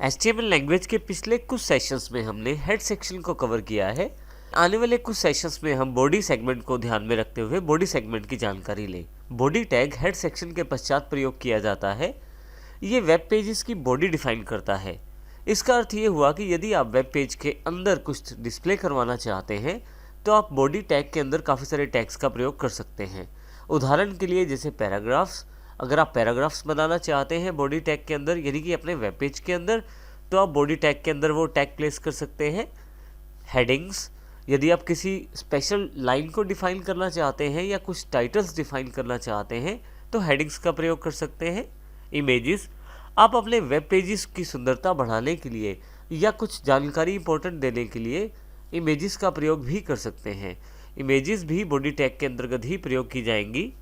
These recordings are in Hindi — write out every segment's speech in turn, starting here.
HTML लैंग्वेज के पिछले कुछ सेशंस में हमने हेड सेक्शन को कवर किया है। आने वाले कुछ सेशंस में हम बॉडी सेगमेंट को ध्यान में रखते हुए बॉडी सेगमेंट की जानकारी लें। बॉडी टैग हेड सेक्शन के पश्चात प्रयोग किया जाता है। ये वेब पेजेस की बॉडी डिफाइन करता है। इसका अर्थ ये हुआ कि यदि आप वेब पेज के अंदर कुछ डिस्प्ले करवाना चाहते हैं तो आप बॉडी टैग के अंदर काफ़ी सारे टैग्स का प्रयोग कर सकते हैं। उदाहरण के लिए जैसे पैराग्राफ्स, अगर आप पैराग्राफ्स बनाना चाहते हैं बॉडी टैग के अंदर यानी कि अपने वेब पेज के अंदर, तो आप बॉडी टैग के अंदर वो टैग प्लेस कर सकते हैं। हेडिंग्स, यदि आप किसी स्पेशल लाइन को डिफाइन करना चाहते हैं या कुछ टाइटल्स डिफाइन करना चाहते हैं तो हेडिंग्स का प्रयोग कर सकते हैं। इमेजेस, आप अपने वेब पेजेस की सुंदरता बढ़ाने के लिए या कुछ जानकारी इंपॉर्टेंट देने के लिए इमेजेस का प्रयोग भी कर सकते हैं। इमेजेस भी बॉडी टैग के अंतर्गत ही प्रयोग की जाएंगी।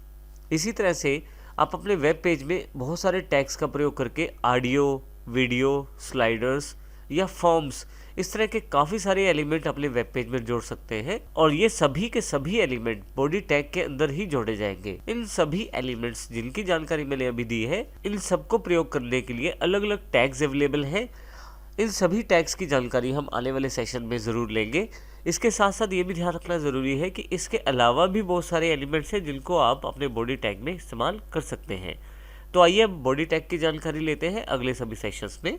इसी तरह से आप अपने वेब पेज में बहुत सारे टैग्स का प्रयोग करके ऑडियो, वीडियो, स्लाइडर्स या फॉर्म्स, इस तरह के काफ़ी सारे एलिमेंट अपने वेब पेज में जोड़ सकते हैं और ये सभी के सभी एलिमेंट बॉडी टैग के अंदर ही जोड़े जाएंगे। इन सभी एलिमेंट्स जिनकी जानकारी मैंने अभी दी है, इन सबको प्रयोग करने के लिए अलग अलग टैग्स अवेलेबल हैं। इन सभी टैग्स की जानकारी हम आने वाले सेशन में ज़रूर लेंगे। इसके साथ साथ ये भी ध्यान रखना ज़रूरी है कि इसके अलावा भी बहुत सारे एलिमेंट्स हैं जिनको आप अपने बॉडी टैग में इस्तेमाल कर सकते हैं। तो आइए अब बॉडी टैग की जानकारी लेते हैं अगले सभी सेशंस में।